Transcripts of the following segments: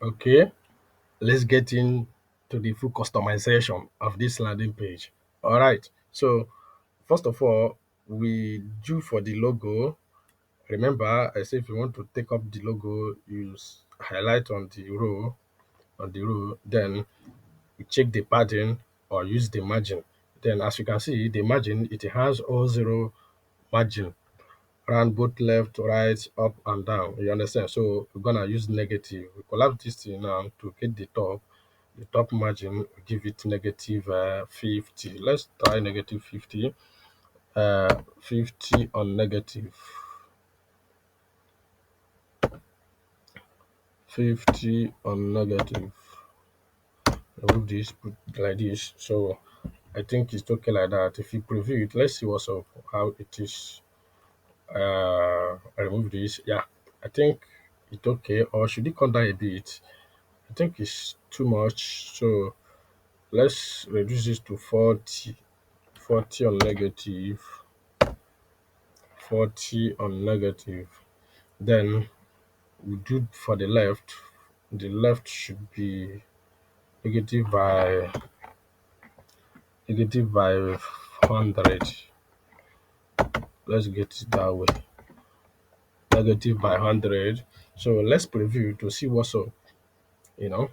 Okay, let's get into the full customization of this landing page. All right. So first of all, we do for the logo. Remember, I said if you want to take up the logo, use highlight on the row. Then we check the padding or use the margin. Then as you can see, the margin it has all zero margin round both left, right, up and down. You understand? So we're gonna use negative. We collapse this thing now to get the top. The top margin, we give it negative 50. Let's try negative 50. 50 on negative. 50 on negative. Remove this, put like this. So I think it's okay like that. If you preview it, let's see what's up, how it is. I remove this. Yeah, I think it's okay. Or should it come down a bit? I think it's too much. So let's reduce this to 40. 40 on negative. 40 on negative. Then we do for the left. The left should be negative by negative by 100. Let's get it that way. Negative by 100. So let's preview to see what's up. You know,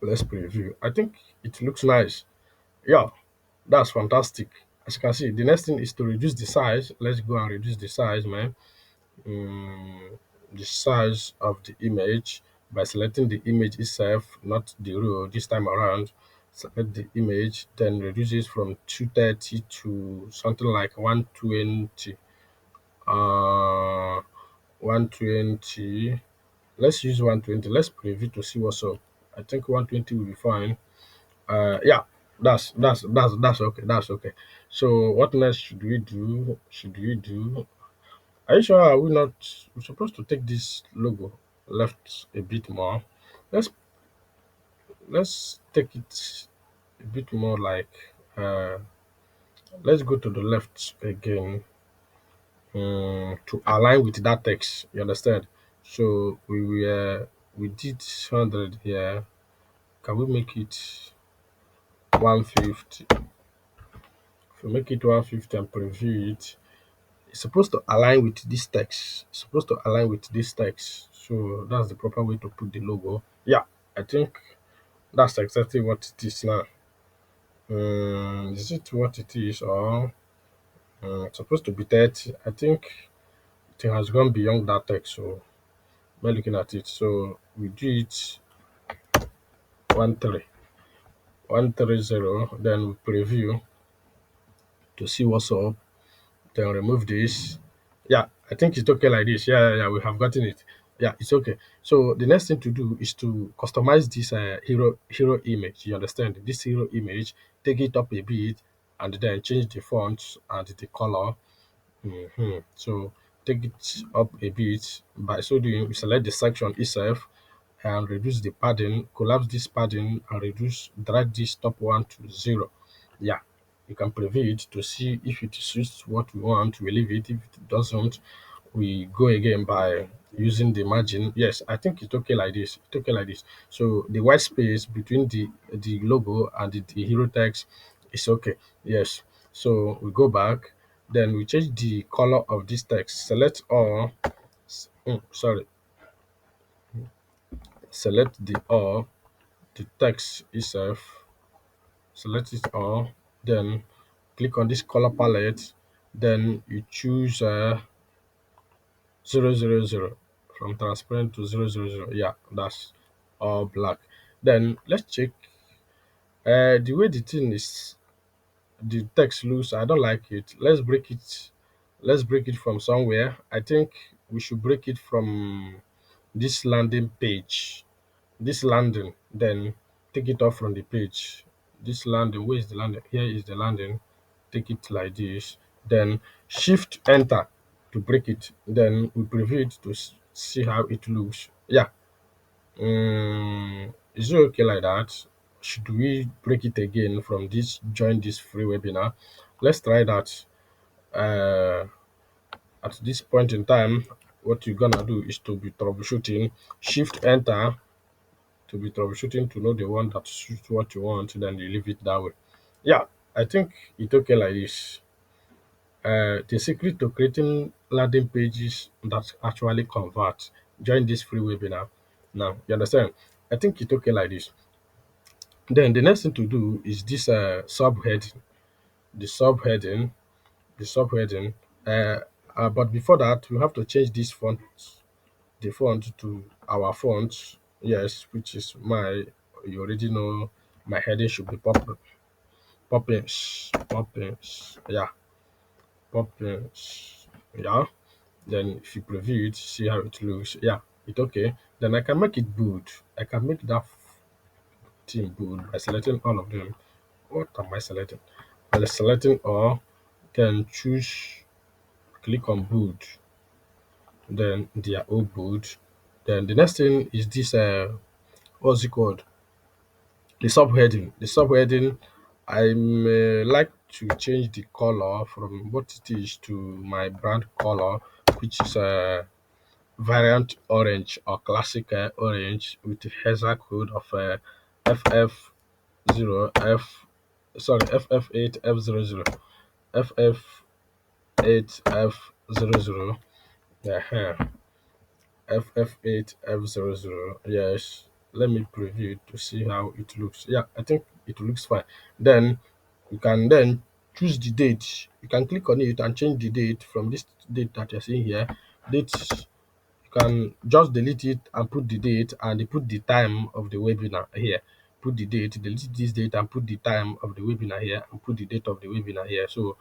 let's preview. I think it looks nice. Yeah, that's fantastic. As you can see, the next thing is to reduce the size. Let's go and reduce the size, man. Mm, the size of the image by selecting the image itself, not the row this time around. Select the image, then reduce it from 230 to something like 120. 120. Let's use 120. Let's preview to see what's up. I think 120 will be fine. Yeah, that's okay. That's okay. So what next should we do? Are you sure? Are we not we're supposed to take this logo left a bit more? Let's let's take it a bit more like let's go to the left again to align with that text. You understand? So we did 100 here. Can we make it 150? If we make it 150 and preview it, it's supposed to align with this text. It's supposed to align with this text. So that's the proper way to put the logo. Yeah, I think that's exactly what it is now. Is it what it is or it's supposed to be 30? I think it has gone beyond that text. So by looking at it, so we do it 13, 130. Then we preview to see what's up. Then remove this. Yeah, I think it's okay like this. Yeah, we have gotten it. Yeah, it's okay. So the next thing to do is to customize this hero image. You understand? This hero image, take it up a bit, and then change the font and the color. So take it up a bit. By so doing, we select the section itself and reduce the padding, collapse this padding and reduce, drag this top one to 0. Yeah, you can preview it to see if it suits what we want. We leave it. If it doesn't, we go again by using the margin. Yes, I think it's okay like this. It's okay like this. So the white space between the logo and the hero text is okay. Yes. So we go back, then we change the color of this text. Select all. Sorry. Select the text itself. Select it all. Then click on this color palette. Then you choose 000 from transparent to 000. Yeah, that's all black. Then let's check the way the thing is, the text looks. I don't like it. Let's break it from somewhere. I think we should break it from this landing page. This landing, then take it off from the page. This landing, where is the landing? Here is the landing. Take it like this. Then shift enter to break it. Then we preview it to see how it looks. Yeah. Is it okay like that? Should we break it again from this join this free webinar? Let's try that. Uh, at this point in time, what you're gonna do is to be troubleshooting, shift enter to be troubleshooting to know the one that suits what you want, then you leave it that way. Yeah, I think it's okay like this. The secret to creating landing pages that actually convert. Join this free webinar. Now, you understand? I think it's okay like this. Then the next thing to do is this subheading. The subheading, the subheading. Uh, but before that, we have to change this font, the font to our font. Yes, which is my. You already know my heading should be poppins, poppins. Yeah, poppins. Yeah. Then if you preview it, see how it looks. Yeah, it's okay. Then I can make it bold. I can make that thing bold by selecting all of them. What am I selecting? By selecting all, then choose, click on bold. Then they are all bold. Then the next thing is this what's it called? The subheading. The subheading, I may like to change the color from what it is to my brand color, which is variant orange or classic orange with the hexa code of FF0 F sorry FF8 F00 FF8 F00 yeah FF8 F00. Yes, let me preview it to see how it looks. Yeah, I think it looks fine. Then you can then choose the date. You can click on it and change the date from this date that you're seeing here. Date, you can just delete it and put the date and you put the time of the webinar here. Put the date, delete this date and put the time of the webinar here and put the date of the webinar here. So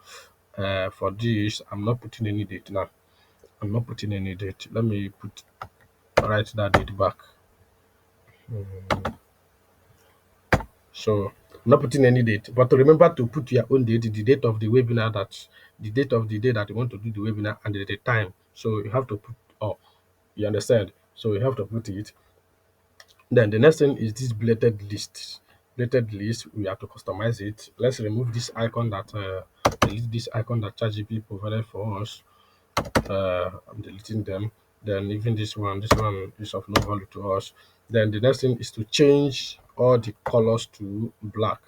for this, I'm not putting any date now. I'm not putting any date. Let me write that date back. So I'm not putting any date, but remember to put your own date, the date of the webinar the date of the day that you want to do the webinar and the time. So you have to put oh, you understand? So you have to put it. Then the next thing is this bladed list. Bladed list, we have to customize it. Let's remove this icon that delete this icon that ChatGPT provided for us. I'm deleting them. Then even this one is of no value to us. Then the next thing is to change all the colors to black.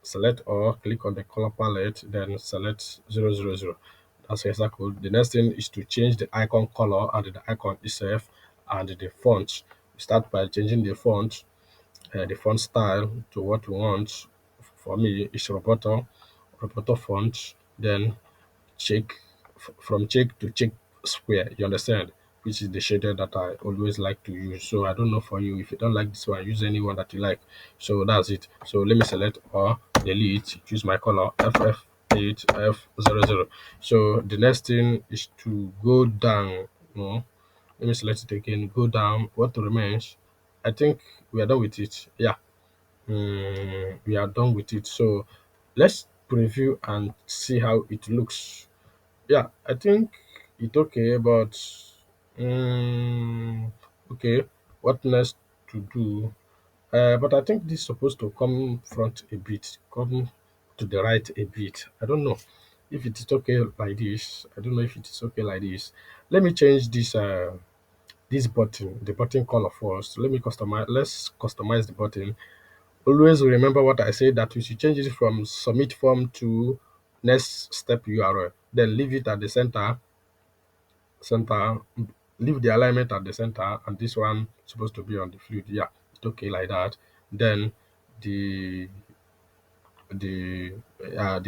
Select all, click on the color palette, then select 000. That's the exact code. The next thing is to change the icon color and the icon itself and the font. Start by changing the font style to what we want. For me, it's Roboto font. Then check from check to check square. You understand? Which is the shader that I always like to use. So I don't know for you if you don't like this one, use any one that you like. So that's it. So let me select or delete. Choose my color FF8 F00. So the next thing is to go down. No, let me select it again. Go down. What remains? I think we are done with it. Yeah, we are done with it. So let's preview and see how it looks. Yeah, I think it's okay, but um, okay, what next to do? But I think this is supposed to come front a bit, come to the right a bit. I don't know if it is okay like this. I don't know if it is okay like this. Let me change this button, the button color first. Let me customize. Let's customize the button. Always remember what I said that we should change it from submit form to next step URL. Then leave it at the center, leave the alignment at the center, and this one supposed to be on the fluid. Yeah, it's okay like that. Then the the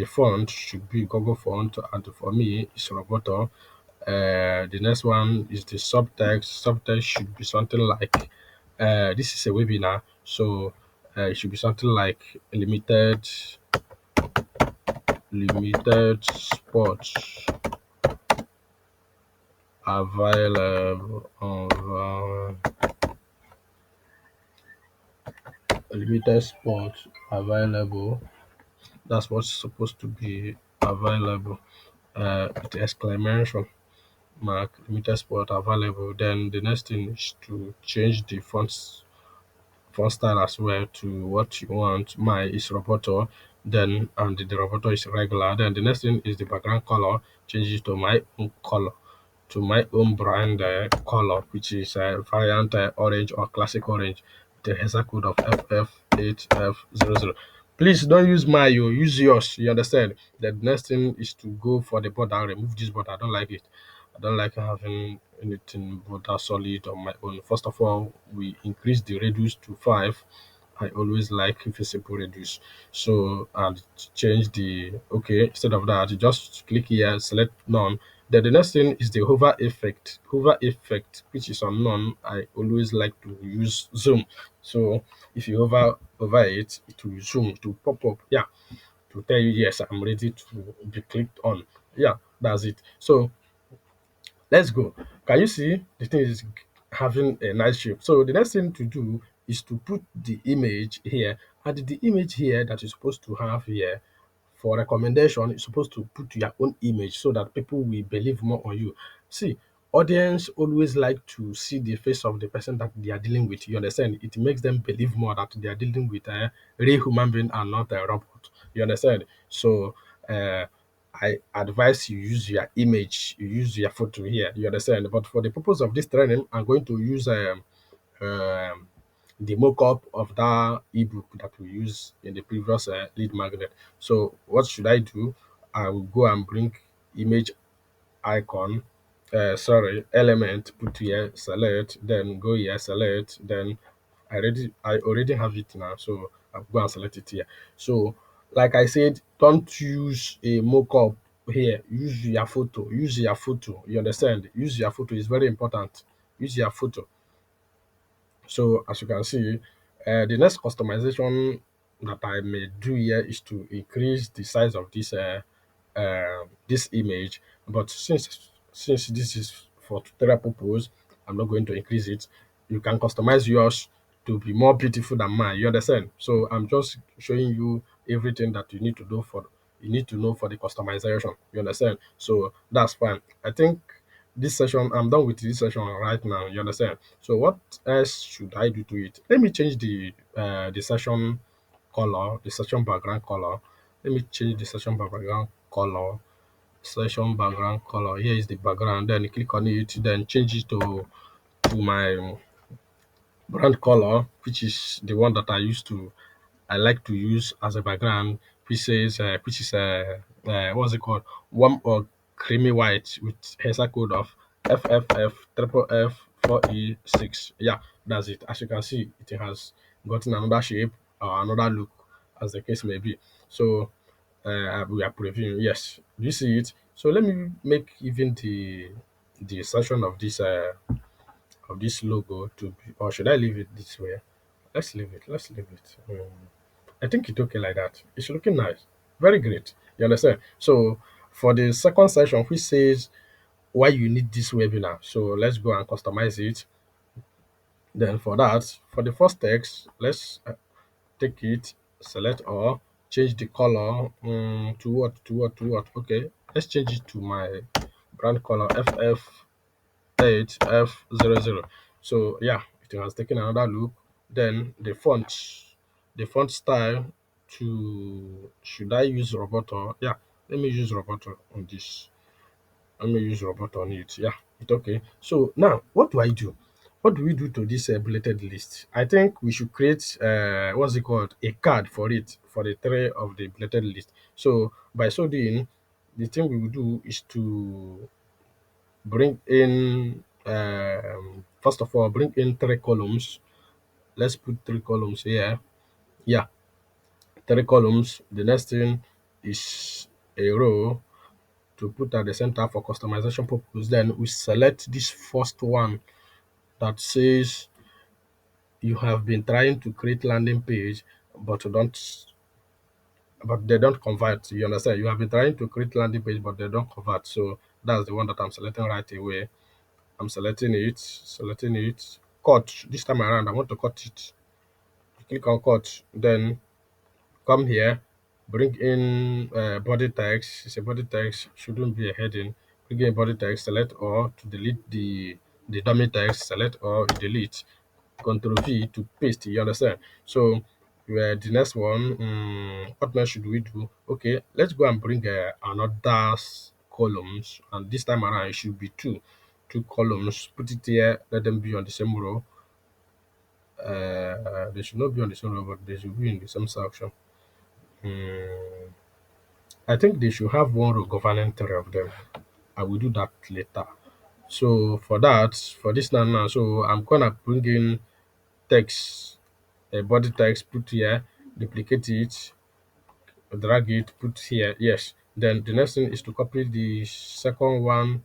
font should be Google font, and for me it's Roboto. The next one is the subtext. Subtext should be something like this is a webinar, so it should be something like limited spots available on limited spots available. That's what's supposed to be available with exclamation mark, limited spot available. Then the next thing is to change the font style as well to what you want. My is Roboto, then and the Roboto is regular. Then the next thing is the background color, change it to my own color. to my own brand color, which is variant orange or classic orange, the hexa code of FF8F00. Please don't use my, you use yours. You understand? The next thing is to go for the border. Remove this border. I don't like it. I don't like having anything border solid on my own. First of all, we increase the radius to 5. I always like visible radius. So I'll change the, okay, instead of that, just click here, select none. Then the next thing is the hover effect. Hover effect, which is on none, I always like to use zoom. So if you hover over it, it will zoom to pop up. Yeah, to tell you yes, I'm ready to be clicked on. Yeah, that's it. So let's go. Can you see the thing is having a nice shape? So the next thing to do is to put the image here, and the image here that you're supposed to have here for recommendation, you're supposed to put your own image so that people will believe more on you. See, audience always like to see the face of the person that they are dealing with. You understand? It makes them believe more that they are dealing with a real human being and not a robot. You understand? So uh, I advise you use your image, you use your photo here. You understand? But for the purpose of this training, I'm going to use um, the mock-up of that ebook that we used in the previous lead magnet. So what should I do? I will go and bring image icon, element, put here, select, then go here, select, then I already have it now, so I'll go and select it here. So like I said, don't use a mock-up here. Use your photo. Use your photo. You understand? Use your photo is very important. Use your photo. So as you can see, the next customization that I may do here is to increase the size of this image. But since this is for tutorial purpose, I'm not going to increase it. You can customize yours to be more beautiful than mine. You understand? So I'm just showing you everything that you need to know for the customization. You understand? So that's fine. I think this session, I'm done with this session right now. You understand? So what else should I do to it? Let me change the session color, the session background color. Let me change the session background color. Session background color. Here is the background. Then click on it. Then change it to my brand color, which is the one that I like to use as a background, which is what's it called, warm or creamy white with hexa code of FFF triple F4E6. Yeah, that's it. As you can see, it has gotten another shape or another look, as the case may be. So we are previewing. Yes, do you see it? So let me make even the section of this logo to be, or should I leave it this way? Let's leave it. Let's leave it. I think it's okay like that. It's looking nice. Very great. You understand? So for the second section, which says why you need this webinar. So let's go and customize it. Then for that, for the first text, let's take it, select all, change the color to what, to what, to what. Okay, let's change it to my brand color FF8F00. So yeah, it has taken another look. Then the font style, to should I use Roboto? Yeah, let me use Roboto on this. Let me use Roboto on it. Yeah, it's okay. So now what do I do? What do we do to this bulleted list? I think we should create what's it called, a card for it, for the tray of the bulleted list. So by so doing, the thing we will do is to bring in first of all, bring in three columns. Let's put three columns here. Yeah, three columns. The next thing is a row to put at the center for customization purpose. Then we select this first one that says you have been trying to create landing page but they don't convert. You understand? You have been trying to create landing page but they don't convert. So that's the one that I'm selecting right away. I'm selecting it, cut. This time around, I want to cut it. Click on cut, then come here, bring in body text. It's a body text, shouldn't be a heading. Bring in body text, select all to delete the dummy text, select all, delete. Control V to paste. You understand? So the next one, what else should we do? Okay, let's go and bring another columns, and this time around it should be two. two columns, put it here, let them be on the same row. They should not be on the same row, but they should be in the same section. Hmm. I think they should have one row governing three of them. I will do that later. So for that, for this now, so I'm gonna bring in text, a body text, put here, duplicate it, drag it, put here. Yes. Then the next thing is to copy the second one,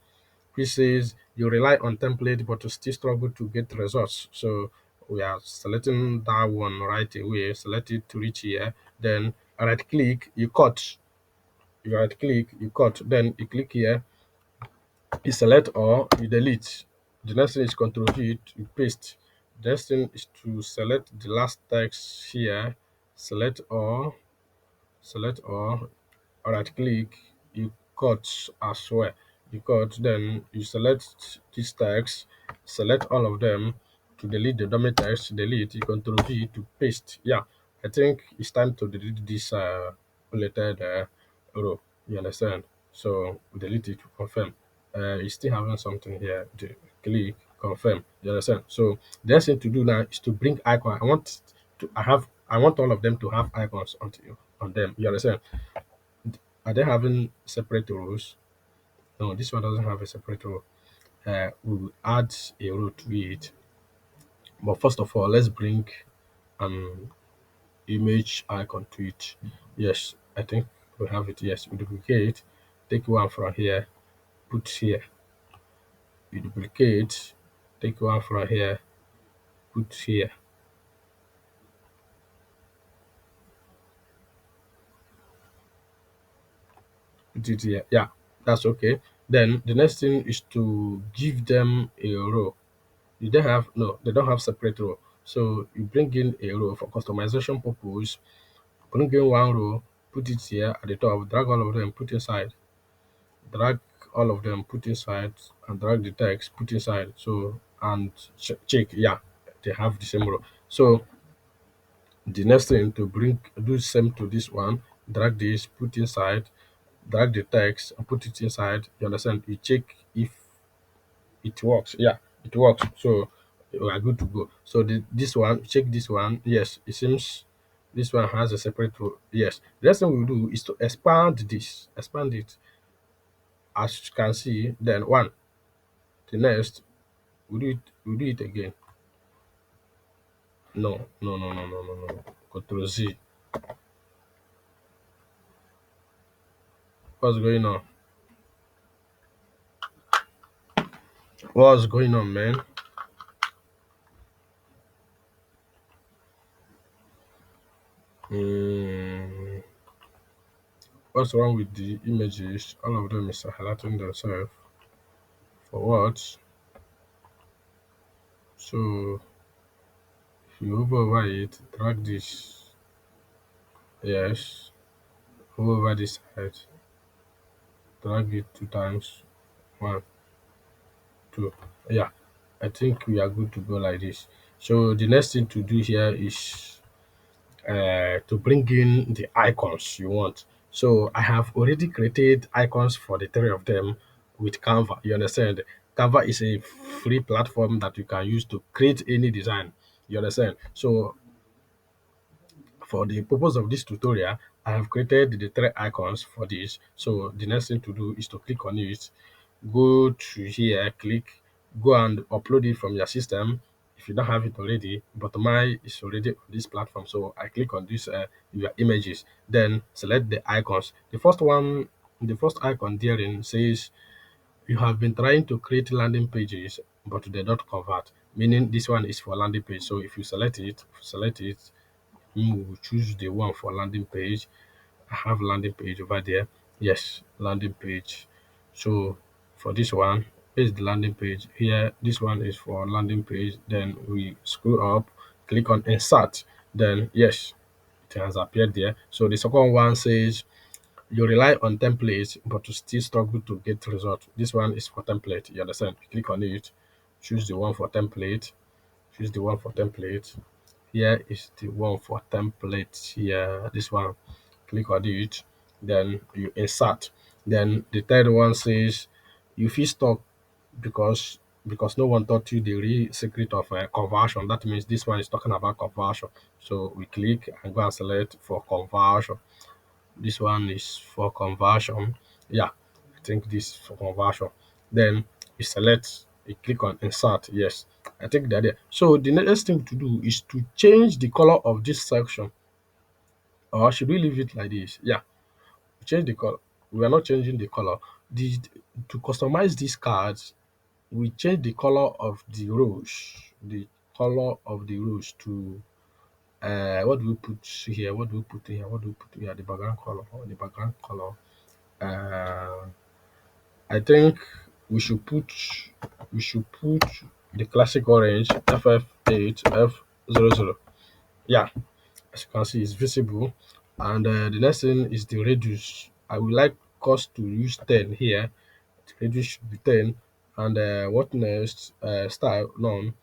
which says you rely on template but you still struggle to get results. So we are selecting that one right away, select it to reach here, then right click, you cut. You right click, you cut, then you click here, you select or you delete. The next thing is Control V, you paste. The next thing is to select the last text here, select all, right click, you cut as well. You cut, then you select this text, select all of them to delete the dummy text, delete, you control V to paste. Yeah, I think it's time to delete this bulleted row. You understand? So delete it to confirm. You still having something here. Click confirm. You understand? So the next thing to do now is to bring icon. I want all of them to have icons on them. You understand? Are they having separate rows? No, this one doesn't have a separate row. We will add a row to it. But first of all, let's bring an image icon to it. Yes, I think we have it. Yes, we duplicate, take one from here, put here. We duplicate, take one from here, put here. Put it here. Yeah, that's okay. Then the next thing is to give them a row. You don't have no, they don't have separate row. So you bring in a row for customization purpose, bring in one row, put it here at the top, drag all of them, put inside, drag all of them, put inside, and drag the text, put inside. So and check, yeah, they have the same row. So the next thing to bring do same to this one, drag this, put inside, drag the text and put it inside. You understand? You check if it works. Yeah, it works. So we are good to go. So this one, check this one. Yes, it seems this one has a separate row. Yes. The next thing we will do is to expand this, expand it. As you can see, then one. The next, we do it again. No, no, no, no, no, no, no. Control Z. What's going on? What's going on, man? Hmm. What's wrong with the images? All of them is highlighting themselves. For what? So if you hover over it, drag this. Yes. Hover over this side. Drag it two times. One, two. Yeah. I think we are good to go like this. So the next thing to do here is to bring in the icons you want. So I have already created icons for the three of them with Canva. You understand? Canva is a free platform that you can use to create any design. You understand? So for the purpose of this tutorial, I have created the three icons for this. So the next thing to do is to click on it, go to here, click, go and upload it from your system if you don't have it already. But mine is already on this platform. So I click on this your images, then select the icons. The first one, the first icon therein says you have been trying to create landing pages, but they don't convert. Meaning this one is for landing page. So if you select it, we will choose the one for landing page. I have landing page over there. Yes, landing page. So for this one, is the landing page. Here, this one is for landing page. Then we scroll up, click on insert. Then yes, it has appeared there. So the second one says you rely on templates, but you still struggle to get result. This one is for template. You understand? Click on it, choose the one for template, choose the one for template. Here is the one for template here. This one, click on it, then you insert. Then the third one says you feel stuck because no one taught you the real secret of conversion. That means this one is talking about conversion. So we click and go and select for conversion. This one is for conversion. Yeah, I think this is for conversion. Then you select, you click on insert. Yes, I think that there. So the next thing to do is to change the color of this section, or should we leave it like this? Yeah, change the color. We are not changing the color. The To customize these cards, we change the color of the rows. The color of the rows to what do we put here? What do we put here? What do we put here? The background color. The background color. Uh, I think we should put the classic orange FF8 F00. Yeah, as you can see, it's visible. And the next thing is the radius. I would like us to use 10 here. The radius should be 10. And what next? Style none.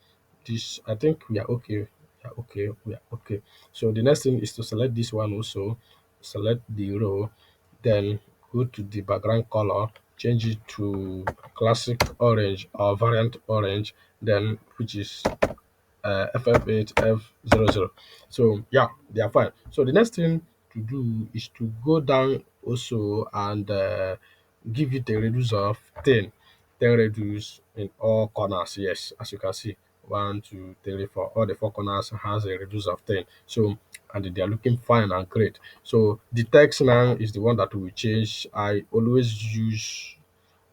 This, I think we are okay. We are okay. We are okay. So the next thing is to select this one also. Select the row, then go to the background color, change it to classic orange or variant orange, then which is FF8 F00. So yeah, they are fine. So the next thing to do is to go down also and give it a radius of 10. 10 radius in all corners. Yes, as you can see, one, two, three, four. All the four corners has a radius of 10. So and they are looking fine and great. So the text now is the one that we change. I always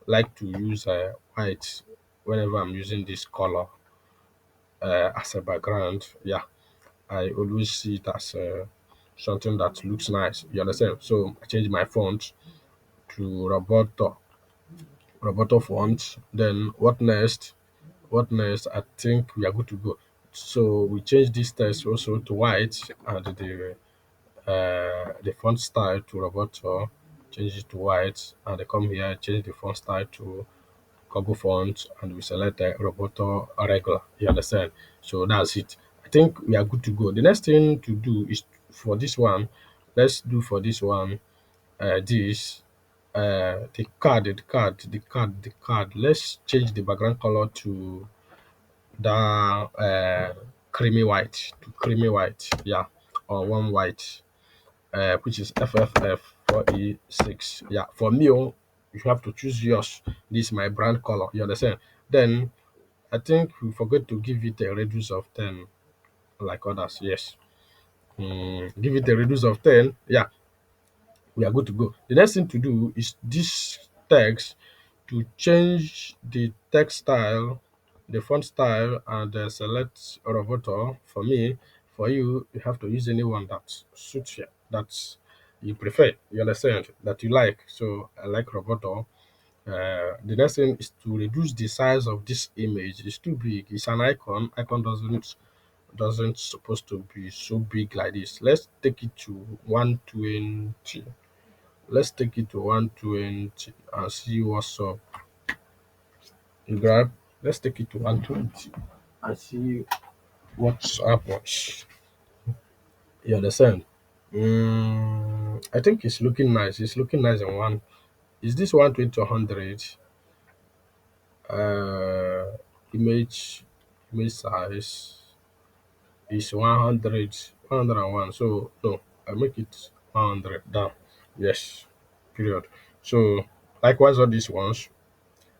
like to use white whenever I'm using this color as a background. Yeah, I always see it as something that looks nice. You understand? So I change my font to Roboto font. Then what next? What next? I think we are good to go. So we change this text also to white and the font style to Roboto. Change it to white and they come here change the font style to Google font and we select Roboto regular. You understand? So that's it. I think we are good to go. The next thing to do is for this one, let's do for this one this the card. Let's change the background color to that creamy white yeah, or one white which is FFF4E6. Yeah, for me, oh, you have to choose yours. This is my brand color. You understand? Then I think we forget to give it a radius of 10 like others. Yes. Give it a radius of 10. Yeah, we are good to go. The next thing to do is this text to change the text style, the font style, and select Roboto. For me, for you, you have to use anyone that suits you, that you prefer. You understand that you like. So I like Roboto. The next thing is to reduce the size of this image. It's too big. It's an icon. Icon doesn't supposed to be so big like this. Let's take it to 120. Let's take it to 120 and see what's up. You grab. Let's take it to 120 and see what's happens. You understand? I think it's looking nice. It's looking nice in one. Is this 120 or 100? Uh, image image size is 100, 101. So no, I make it 100 down. Yes, period. So likewise, all these ones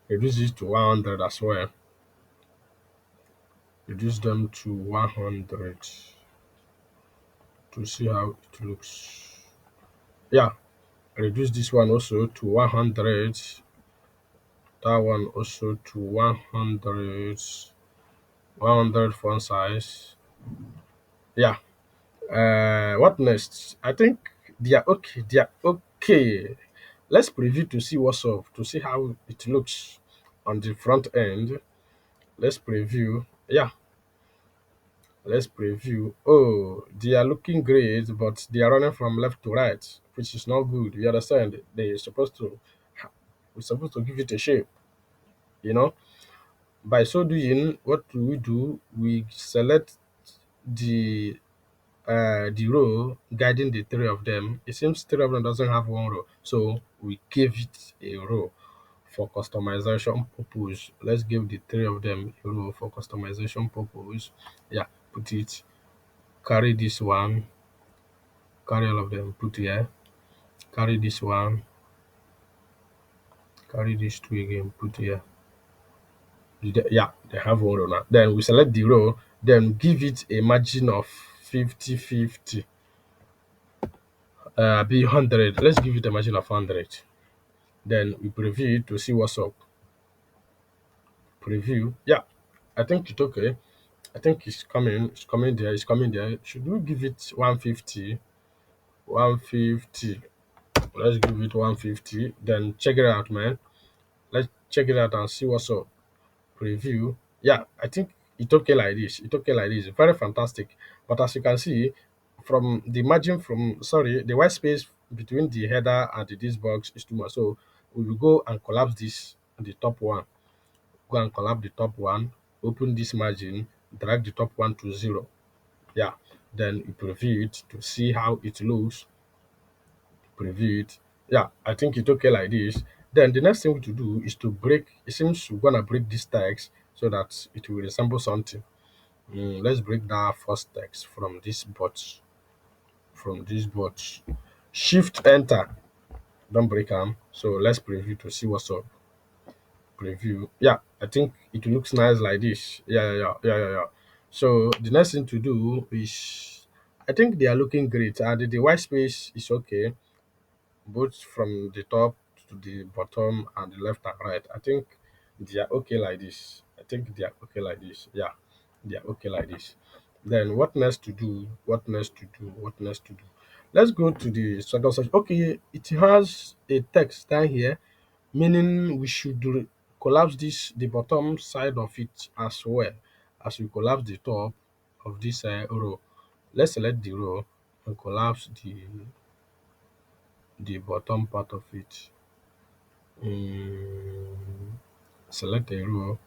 reduce it to 100 as well. Reduce them to 100 to see how it looks. Yeah, reduce this one also to 100. That one also to 100. 100 font size. Yeah. What next? I think they are okay. They are okay. Let's preview to see what's up, to see how it looks on the front end. Let's preview. Yeah, let's preview. Oh, they are looking great, but they are running from left to right, which is not good. You understand? We're supposed to give it a shape, you know. By so doing, what do we do? We select the the row guiding the three of them. It seems three of them doesn't have one row, so we give it a row. for customization purpose. Let's give the three of them a row for customization purpose. Yeah, put it, carry this one, carry all of them, put here, carry this one, carry these two again, put here. Yeah, they have one row now. Then we select the row, then give it a margin of 50-50. Be 100. Let's give it a margin of 100. Then we preview it to see what's up. Preview. Yeah, I think it's okay. I think it's coming. It's coming there. It's coming there. Should we give it 150? 150. Let's give it 150. Then check it out, man. Let's check it out and see what's up. Preview. Yeah, I think it's okay like this. It's okay like this. Very fantastic. But as you can see, from the margin from sorry, the white space between the header and this box is too much. So we will go and collapse this the top one. Go and collapse the top one, open this margin, drag the top one to 0. Yeah. Then you preview it to see how it looks. Preview it. Yeah, I think it's okay like this. Then the next thing to do is to break. It seems we're gonna break this text so that it will resemble something. Let's break that first text from this box. From this box. Shift enter. Don't break them. So let's preview to see what's up. Preview. Yeah, I think it looks nice like this. Yeah. So the next thing to do is, I think they are looking great. And the white space is okay, both from the top to the bottom and the left and right. I think they are okay like this. I think they are okay like this. Yeah, they are okay like this. Then what next to do? What next to do? What next to do? Let's go to the second section. Okay, it has a text down here, meaning we should collapse this the bottom side of it as well as we collapse the top of this row. Let's select the row and collapse the bottom part of it. um Select a row,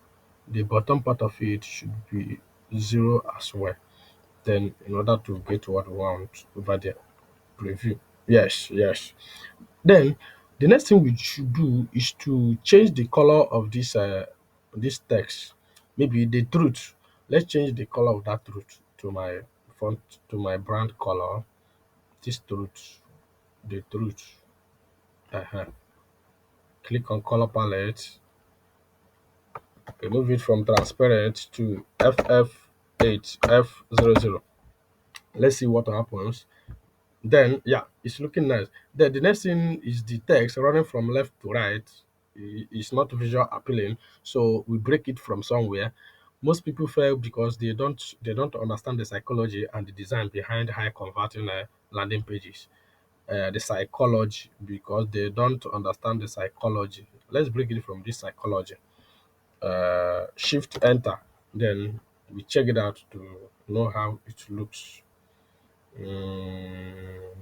the bottom part of it should be 0 as well. Then in order to get what we want over there, preview. Yes. Then the next thing we should do is to change the color of this text. Maybe the truth. Let's change the color of that truth to my font, to my brand color. This truth, the truth. uh Click on color palette, remove it from transparent to FF8 F00. Let's see what happens. Then yeah, it's looking nice. Then the next thing is the text running from left to right. It's not visual appealing, so we break it from somewhere. Most people fail because they don't understand the psychology and the design behind high converting landing pages. The psychology, because they don't understand the psychology. Let's break it from this psychology. Shift enter. Then we check it out to know how it looks. Mm,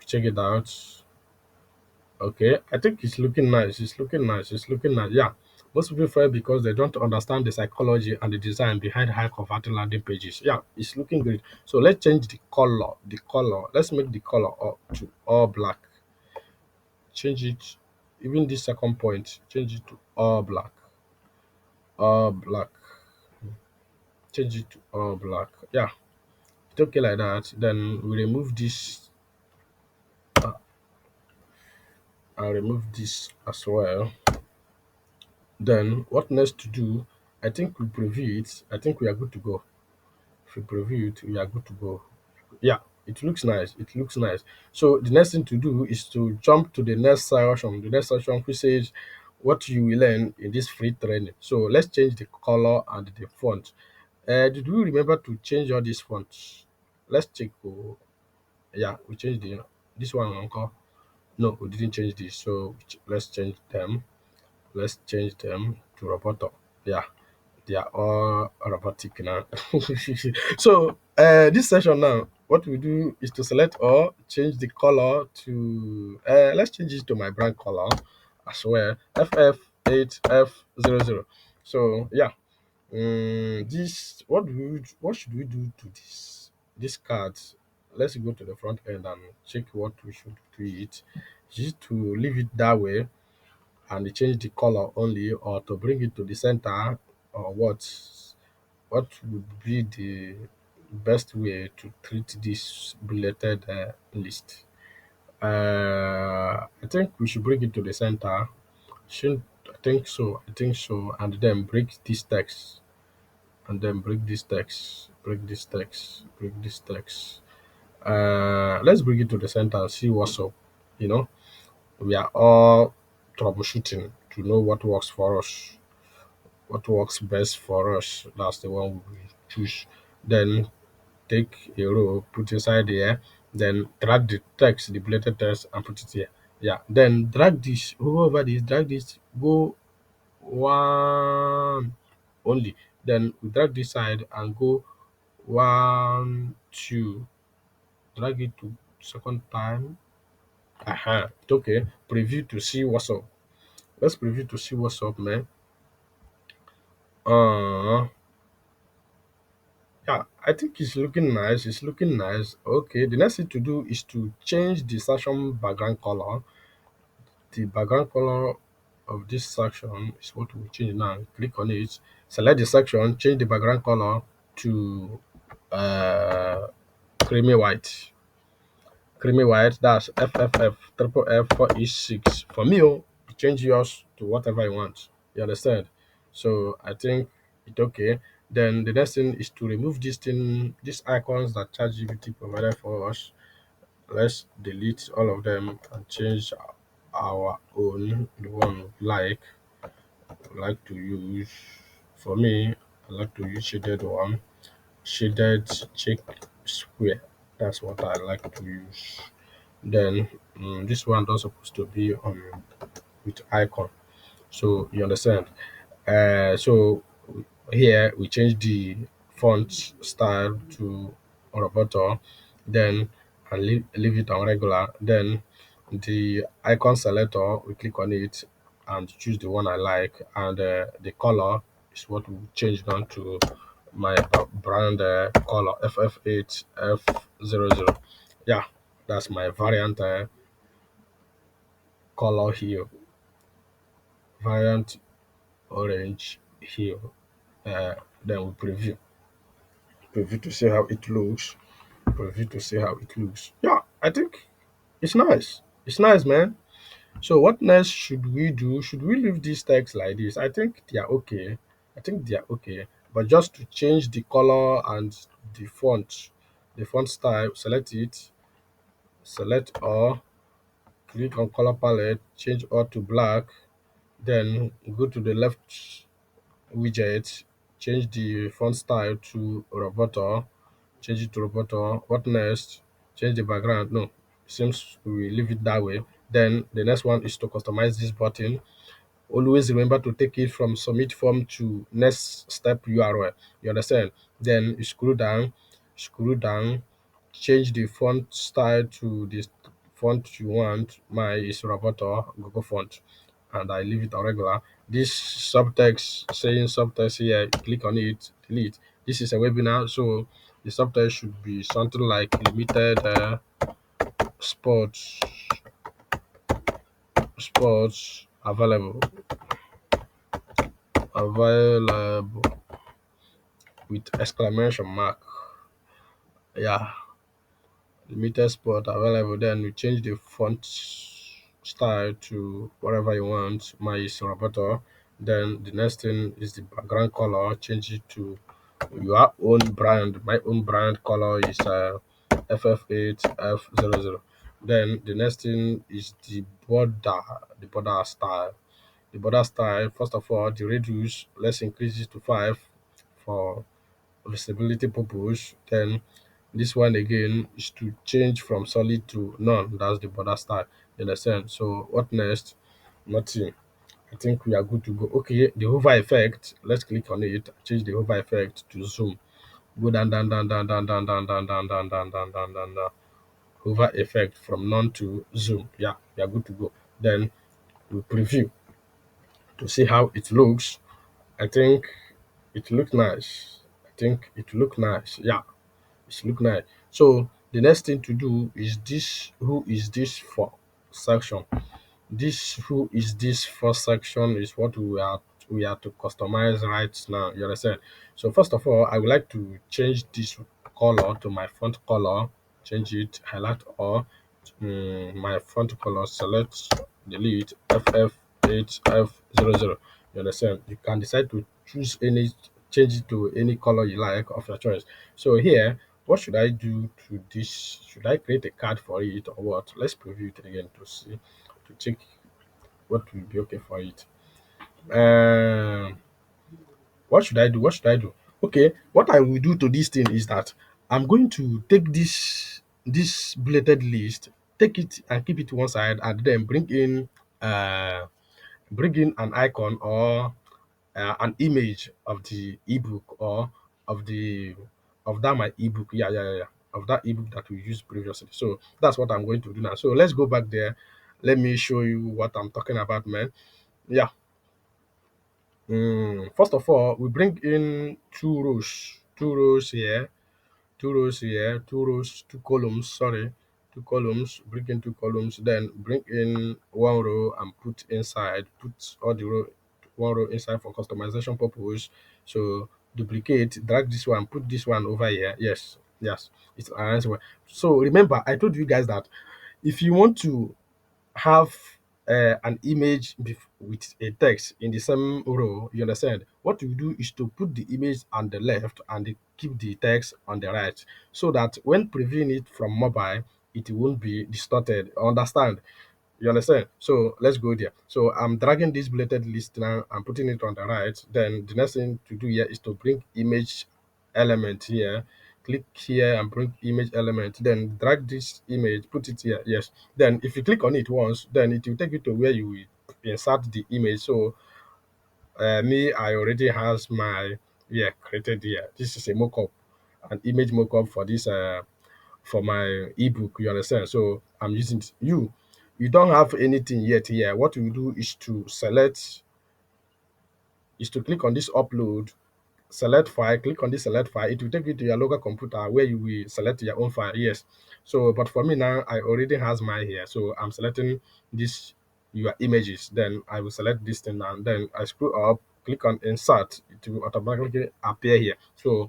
Check it out. Okay, I think it's looking nice. It's looking nice. It's looking nice. Yeah. Most people fail because they don't understand the psychology and the design behind high converting landing pages. Yeah, it's looking great. So let's change the color. The color. Let's make the color up to all black. Change it. Even this second point, change it to all black. All black. Change it to all black. Yeah, it's okay like that. Then we remove this. I'll remove this as well. Then what next to do? I think we preview it. I think we are good to go. If we preview it, we are good to go. Yeah, it looks nice. It looks nice. So the next thing to do is to jump to the next section. The next section which says what you will learn in this free training. So let's change the color and the font. Did we remember to change all these fonts? Let's check. Oh, yeah, we changed this one, Uncle. No, we didn't change this. So let's change them. Let's change them to Roboto. Yeah, they are all robotic now. So this session now, what we do is to select all, change the color to let's change it to my brand color as well. FF8F00. So yeah, this what should we do to this card? Let's go to the front end and check what we should do it. Just to leave it that way. and you change the color only, or to bring it to the center, or what would be the best way to treat this bulleted list? I think we should bring it to the center. Shouldn't I think so? I think so, and then break this text, and then break this text, break this text, break this text. Let's bring it to the center and see what's up. You know, we are all troubleshooting to know what works for us, what works best for us. That's the one we choose. Then take a row, put inside here, then drag the text, the bulleted text, and put it here. Yeah. Then drag this, hover over this, drag this, go one only. Then we drag this side and go one, two. Drag it to second time. Aha. Okay. Preview to see what's up. Let's preview to see what's up, man. Uh yeah, I think it's looking nice. It's looking nice. Okay, the next thing to do is to change the section background color. The background color of this section is what we change now. Click on it, select the section, change the background color to uh creamy white. Creamy white, that's FFF, triple F 4E6. For me, oh, you change yours to whatever you want. You understand? So I think it's okay. Then the next thing is to remove this thing, these icons that ChatGPT provided for us. Let's delete all of them and change our own, the one we like to use. For me, I like to use shaded one, shaded check square. That's what I like to use. Then this one not supposed to be with icon. So you understand. So here we change the font style to Roboto, then and leave it on regular. Then the icon selector, we click on it and choose the one I like, and the color is what we change down to my brand color FF8F00. Yeah, that's my variant color here, variant orange here. Uh, then we preview to see how it looks. Preview to see how it looks. Yeah, I think it's nice. It's nice, man. So what next should we do? Should we leave these text like this? I think they are okay. I think they are okay. But just to change the color and the font style, select it, select all, click on color palette, change all to black, then go to the left widget, change the font style to Roboto, change it to Roboto. What next? Change the background. No, seems we leave it that way. Then the next one is to customize this button. Always remember to take it from submit form to next step URL. You understand? Then you scroll down, change the font style to the font you want. My is Roboto Google font, and I leave it on regular. This subtext saying subtext here, click on it, delete. This is a webinar, so the subtext should be something like limited sports sports available with exclamation mark. Yeah, limited spot available. Then you change the font style to whatever you want. My is Roberto. Then the next thing is the background color. Change it to your own brand. My own brand color is FF8F00. Then the next thing is the border style. The border style, first of all, the radius, let's increase it to 5 for visibility purpose. Then this one again is to change from solid to none. That's the border style. You understand? So what next? Nothing. I think we are good to go. Okay, the hover effect. Let's click on it. Change the hover effect to zoom. Go down, down, down, down, down, down, down, down, down, down, down, down, down, down, down. Hover effect from none to zoom. Yeah, we are good to go. Then we preview to see how it looks. I think it looked nice. I think it looked nice. Yeah, it looked nice. So the next thing to do is this. Who is this for? Section. This who is this first section is what we are to customize right now. You understand? So first of all, I would like to change this color to my font color. Change it, highlight all. My font color, select, delete, FF8F00. You understand? You can decide to choose any, change it to any color you like of your choice. So here, what should I do to this? Should I create a card for it or what? Let's preview it again to see, to check what will be okay for it. Um, what should I do? What should I do? Okay, what I will do to this thing is that I'm going to take this bulleted list, take it and keep it one side, and then uh bring in an icon or an image of the ebook or of the of that my ebook. Yeah. Of that ebook that we used previously. So that's what I'm going to do now. So let's go back there. Let me show you what I'm talking about, man. Yeah. First of all, we bring in two rows here, two rows, two columns, sorry, two columns, bring in two columns, then bring in one row and put inside, put all the row, one row inside for customization purpose. So duplicate, drag this one, put this one over here. Yes, it's arranged well. So remember, I told you guys that if you want to have an image with a text in the same row, you understand? What you do is to put the image on the left and keep the text on the right, so that when previewing it from mobile, it won't be distorted. Understand? You understand? So let's go there. So I'm dragging this bulleted list now. I'm putting it on the right. Then the next thing to do here is to bring image element here. Click here and bring image element. Then drag this image, put it here. Yes. Then if you click on it once, then it will take you to where you will insert the image. So me, I already has my, yeah, created here. This is a mockup, an image mockup for this for my ebook. You understand? So I'm using it. You don't have anything yet here. What you do is to select, is to click on this upload, select file, click on this select file. It will take you to your local computer where you will select your own file. Yes. So but for me now, I already has mine here. So I'm selecting this your images. Then I will select this thing and then I scroll up, click on insert. It will automatically appear here. So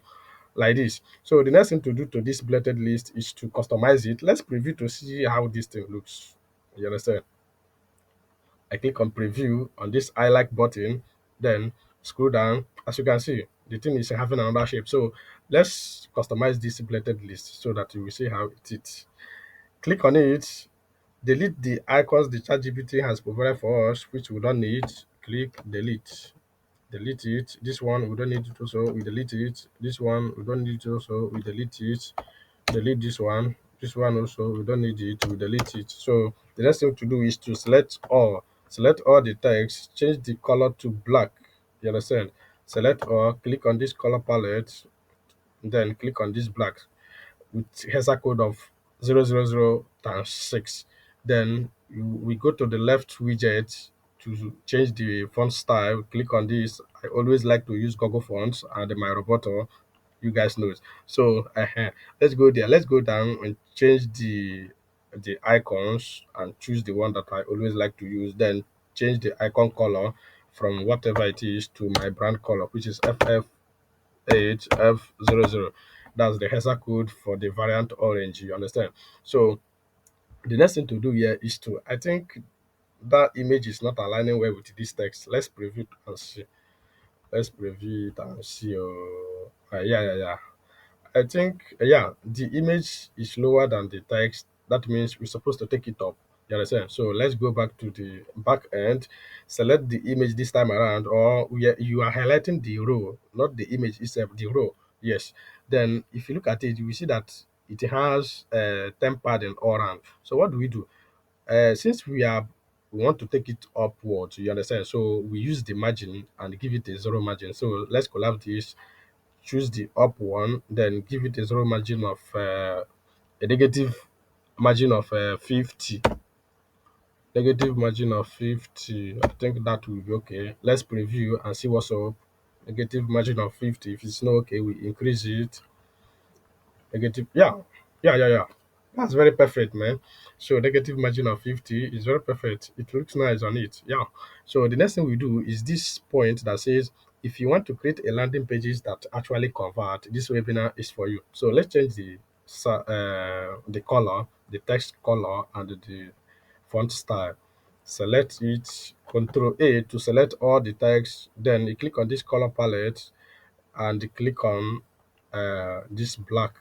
like this. So the next thing to do to this blended list is to customize it. Let's preview to see how this thing looks. You understand? I click on preview on this I like button, then scroll down. As you can see, the thing is having another shape. So let's customize this blended list so that you will see how it is. Click on it, delete the icons the ChatGPT has provided for us, which we don't need. Click delete. Delete it. This one we don't need it also, we delete it. This one we don't need it also, we delete it. Delete this one. This one also we don't need it, we delete it. So the next thing to do is to select all the text, change the color to black. You understand? Select all, click on this color palette, then click on this black with hexa code of 000 times 6. Then we go to the left widget to change the font style. Click on this. I always like to use Google fonts and my roboto. You guys know it. So let's go there. Let's go down and change the icons and choose the one that I always like to use. Then change the icon color from whatever it is to my brand color, which is FF8F00. That's the hexa code for the variant orange. You understand? So the next thing to do here is to, I think that image is not aligning well with this text. Let's preview it and see. Let's preview it and see. Yeah. I think, yeah, the image is lower than the text. That means we're supposed to take it up. You understand? So let's go back to the back end, select the image this time around, or you are highlighting the row, not the image itself, the row. Yes. Then if you look at it, you will see that it has 10 padding all around. So what do we do? Since we want to take it upwards, you understand? So we use the margin and give it a zero margin. So let's collapse this, choose the up one, then give it a zero margin of a negative margin of 50. Negative margin of 50. I think that will be okay. Let's preview and see what's up. Negative margin of 50. If it's not okay, we increase it. Negative. Yeah. Yeah. That's very perfect, man. So negative margin of 50 is very perfect. It looks nice on it. Yeah. So the next thing we do is this point that says if you want to create a landing pages that actually convert, this webinar is for you. So let's change the color, the text color, and the font style. Select it, Control A to select all the text. Then you click on this color palette and you click on this black,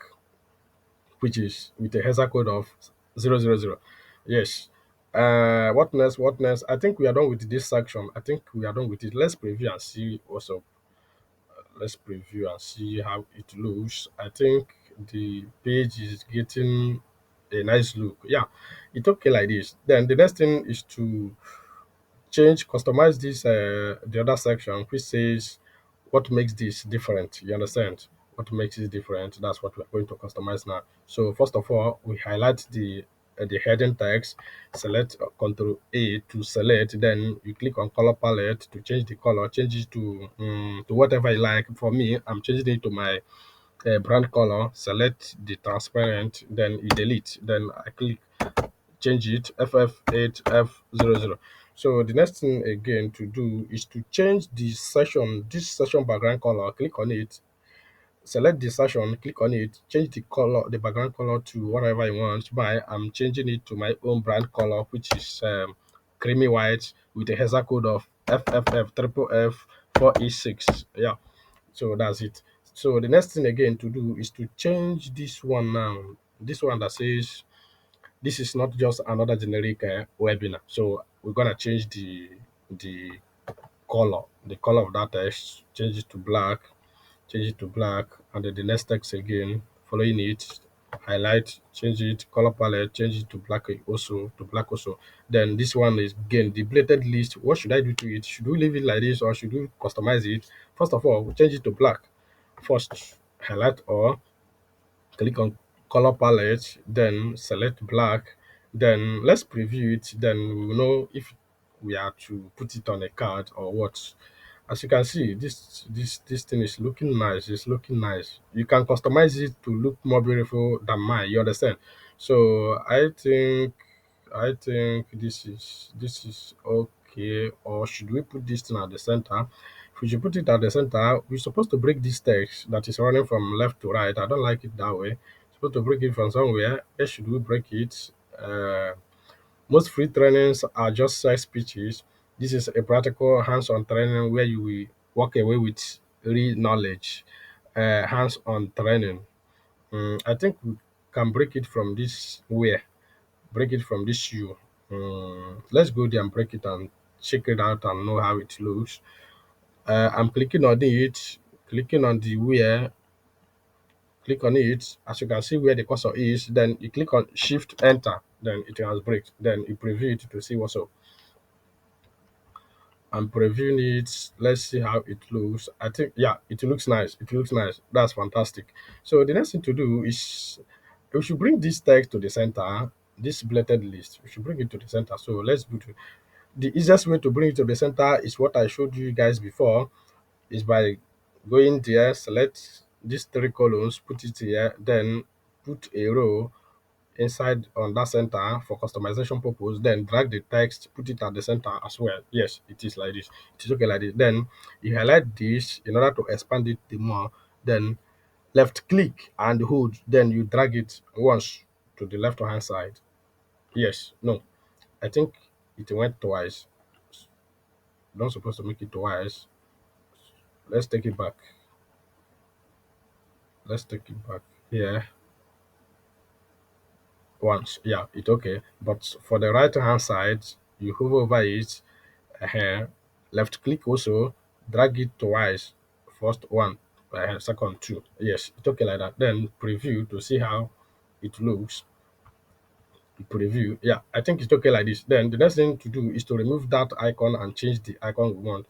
which is with a Hesa code of 000. Yes. What next? What next? I think we are done with this section. I think we are done with it. Let's preview and see what's up. Let's preview and see how it looks. I think the page is getting a nice look. Yeah, it's okay like this. Then the next thing is to customize this the other section which says what makes this different. You understand what makes it different? That's what we're going to customize now. So first of all, we highlight the heading text, select Control A to select, then you click on color palette to change the color, change it to whatever you like. For me, I'm changing it to my brand color. Select the transparent, then you delete, then I click change it ff8f00. So the next thing again to do is to change this session background color. Click on it, select the session, click on it, change the color, the background color to whatever you want. I'm changing it to my own brand color, which is creamy white with a Hesa code of fff triple f 4e6. Yeah, so that's it. So the next thing again to do is to change this one now, this one that says this is not just another generic webinar. So we're gonna change the the color of that text, change it to black, change it to black, and then the next text again, following it, highlight, change it, color palette, change it to black also, Then this one is again the bladed list. What should I do to it? Should we leave it like this or should we customize it? First of all, we change it to black. First, highlight all, click on color palette, then select black, then let's preview it, then we will know if we are to put it on a card or what. As you can see, this thing is looking nice. It's looking nice. You can customize it to look more beautiful than mine. You understand? So I think this is okay. Or should we put this thing at the center? If we should put it at the center, we're supposed to break this text that is running from left to right. I don't like it that way. Supposed to break it from somewhere. Where should we break it? Most free trainings are just side speeches. This is a practical hands-on training where you will walk away with real knowledge. Hands-on training. I think we can break it from this where. Break it from this shoe. Let's go there and break it and check it out and know how it looks. I'm clicking on it, clicking on the where, click on it. As you can see where the cursor is, then you click on Shift Enter, then it has break. Then you preview it to see what's up. I'm previewing it. Let's see how it looks. I think yeah, it looks nice. It looks nice. That's fantastic. So the next thing to do is we should bring this text to the center. This bladed list, we should bring it to the center. So let's go to the easiest way to bring it to the center is what I showed you guys before, is by going there, select these three columns, put it here, then put a row inside on that center for customization purpose, then drag the text, put it at the center as well. Yes, it is like this. It is okay like this. Then you highlight this in order to expand it the more, then left click and hold, then you drag it once to the left hand side. Yes, no, I think it went twice. Not supposed to make it twice. Let's take it back. Let's take it back here once. Yeah, it's okay. But for the right hand side, you hover over it, left click also, drag it twice. First one, second two. Yes, it's okay like that. Then preview to see how it looks. Preview. Yeah, I think it's okay like this. Then the next thing to do is to remove that icon and change the icon we want.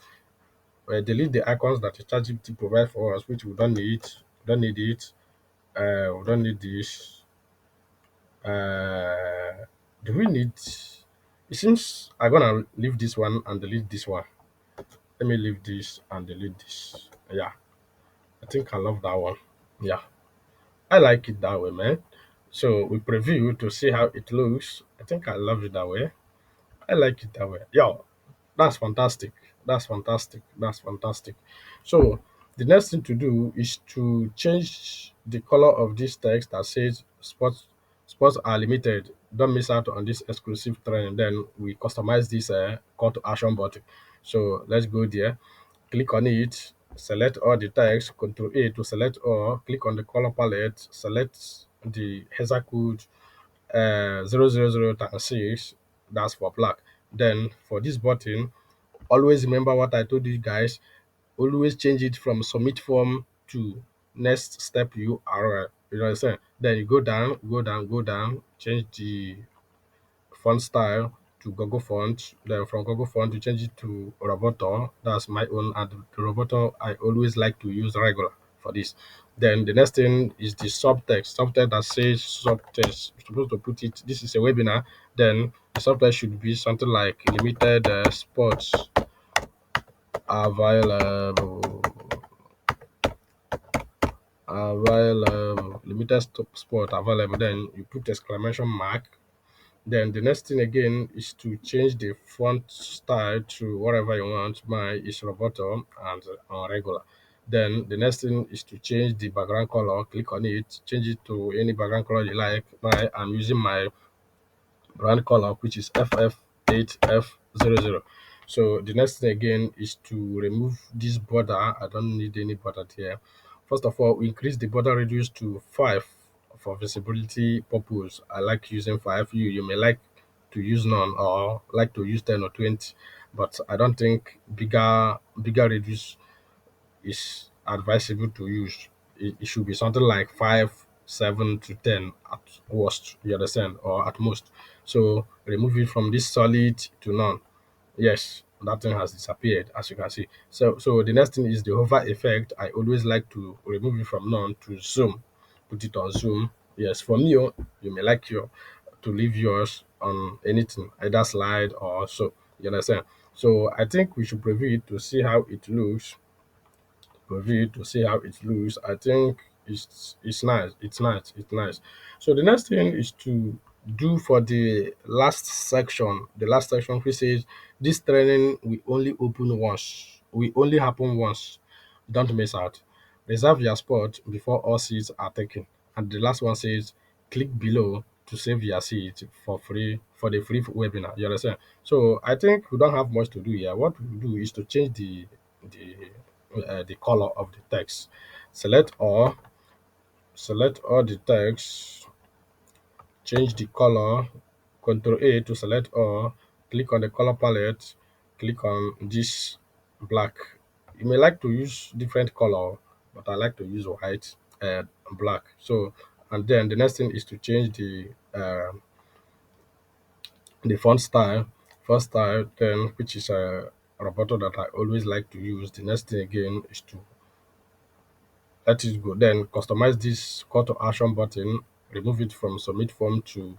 Delete the icons that the ChatGPT provide for us, which we don't need. Don't need it. We don't need this. Uh, do we need? It seems I'm gonna leave this one and delete this one. Let me leave this and delete this. Yeah, I think I love that one. Yeah, I like it that way, man. So we preview to see how it looks. I think I love it that way. I like it that way. Yo, that's fantastic. That's fantastic. That's fantastic. So the next thing to do is to change the color of this text that says sports are limited. Don't miss out on this exclusive trend. Then we customize this call to action button. So let's go there. Click on it. Select all the text. Control A to select all. Click on the color palette. Select the hexa code 000 that's for black. Then for this button, always remember what I told you guys. Always change it from submit form to next step URL. You understand? Then you go down, go down, go down, change the font style to Google font. Then from Google font, you change it to Roboto. That's my own. And the Roboto, I always like to use regular for this. Then the next thing is the subtext. Subtext that says subtext. You're supposed to put it. This is a webinar. Then the subtext should be something like limited sports available. Available. Limited sport available. Then you put exclamation mark. Then the next thing again is to change the font style to whatever you want. Mine is Roboto and regular. Then the next thing is to change the background color. Click on it, change it to any background color you like. I'm using my brand color, which is FF8F00. So the next thing again is to remove this border. I don't need any border here. First of all, we increase the border radius to 5 for visibility purpose. I like using 5. You may like to use none or like to use 10 or 20, but I don't think bigger radius is advisable to use. It should be something like 5, 7 to 10 at worst, you understand, or at most. So remove it from this solid to none. Yes, that thing has disappeared, as you can see. So the next thing is the hover effect. I always like to remove it from none to zoom, put it on zoom. Yes, for me, you may like your to leave yours on anything, either slide or so. You understand? So I think we should preview it to see how it looks review to see how it looks. I think it's nice. It's nice. It's nice. So the next thing is to do for the last section. The last section which says this training will only open once. We only happen once. Don't miss out. Reserve your spot before all seats are taken. And the last one says click below to save your seat for free for the free webinar. You understand? So I think we don't have much to do here. What we do is to change the color of the text. Select all, select all the text, change the color, Control A to select all, click on the color palette, click on this black. You may like to use different color, but I like to use white and black. So, and then the next thing is to change the font style, first style, then which is a roboto that I always like to use. The next thing again is to let it go. Then customize this call to action button, remove it from submit form to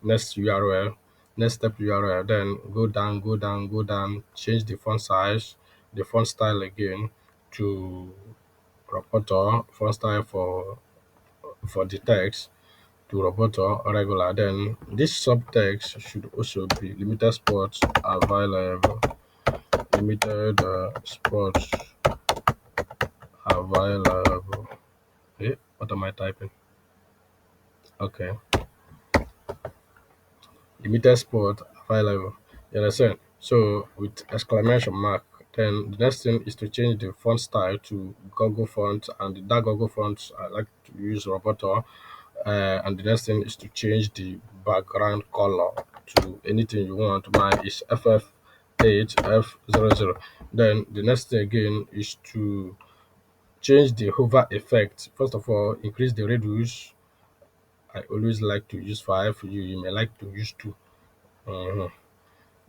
next URL, next step URL. Then go down, go down, go down, change the font size, the font style again to Roboto, font style for the text to Roboto regular. Then this subtext should also be limited sports available. Limited sports available. Hey, what am I typing? Okay. Limited spot available. You understand? So with exclamation mark, then the next thing is to change the font style to Google font, and that Google font I like to use Roboto. And the next thing is to change the background color to anything you want. Mine is FF8F00. Then the next thing again is to change the hover effect. First of all, increase the radius. I always like to use 5. You may like to use 2. Mhm.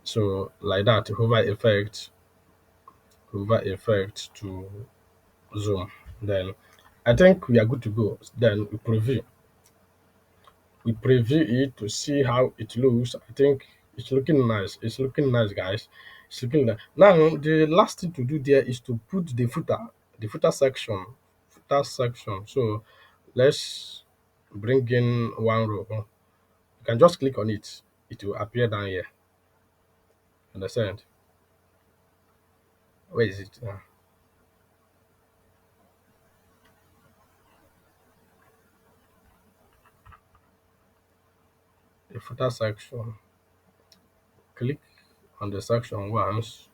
So like that, hover effect to zoom. Then I think we are good to go. Then we preview. We preview it to see how it looks. I think it's looking nice. It's looking nice, guys. It's looking nice. Now the last thing to do there is to put the footer section. Footer section. So let's bring in one row. You can just click on it. It will appear down here. Understand? Where is it? The footer section. Click on the section once.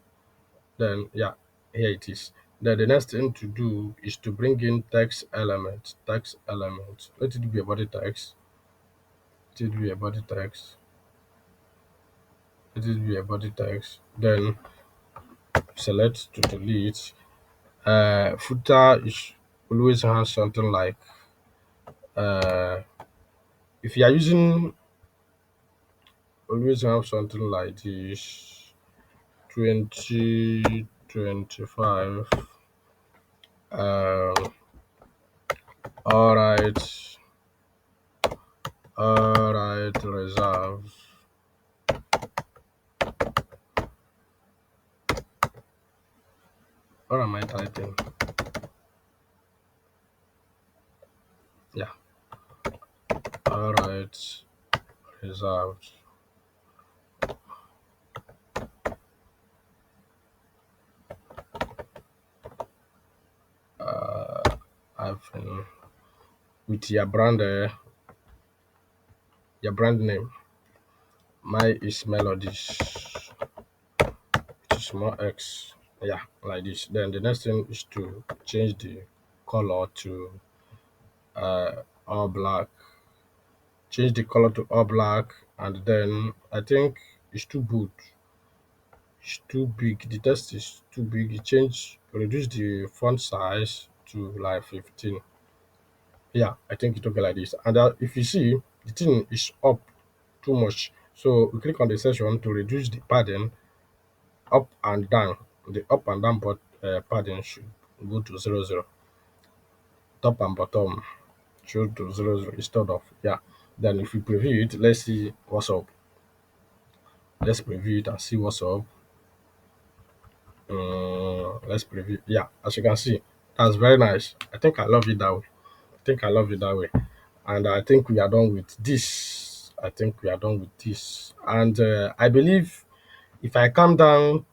Then yeah, here it is. Then the next thing to do is to bring in text element. Text element. Let it be a body text. Let it be a body text. Let it be a body text. Then select to delete. Footer is always has something like uh, if you are using always have something like this 2025. Um, all right, all right, reserve. What am I typing? Yeah, all right, reserved. I've with your brand name. Mine is melodies. It is small X. Yeah, like this. Then the next thing is to change the color to all black. Change the color to all black, and then I think it's too bold. It's too big. The text is too big. You change, reduce the font size to like 15. Yeah, I think it okay like this. And if you see, the thing is up too much. So we click on the section to reduce the padding up and down. The up and down but padding should go to 00. Top and bottom should to 00 instead of yeah. Then if we preview it, let's see what's up. Let's preview it and see what's up. Let's preview. Yeah, as you can see, that's very nice. I think I love it that way. I think I love it that way. And I think we are done with this. I think we are done with this. And I believe if I come down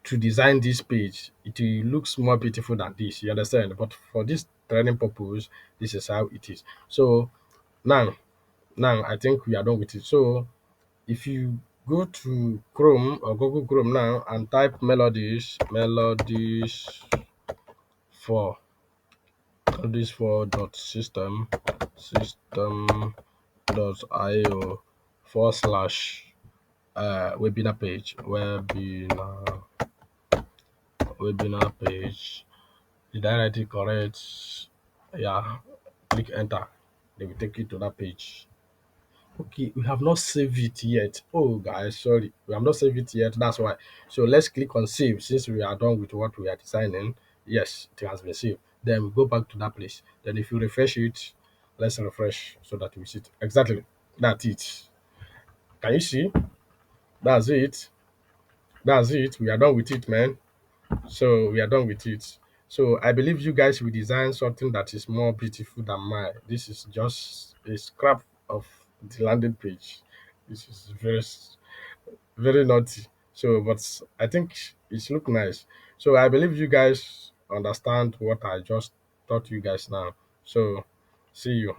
to design this page, it will looks more beautiful than this. You understand? But for this training purpose, this is how it is. So now, now I think we are done with it. So if you go to Chrome or Google Chrome now and type for melodies for dot system dot io forward slash webinar page webinar page. Did I write it correct? Yeah, click enter. They will take you to that page. Okay, we have not saved it yet. Oh, guys, sorry, we have not saved it yet. That's why. So let's click on save since we are done with what we are designing. Yes, it has been saved. Then we go back to that place. Then if you refresh it, let's refresh so that we see it. Exactly, that's it. Can you see? That's it. That's it. We are done with it, man. So we are done with it. So I believe you guys will design something that is more beautiful than mine. This is just a scrap of the landing page. This is very naughty. So, but I think it look nice. So I believe you guys understand what I just taught you guys now. So see you.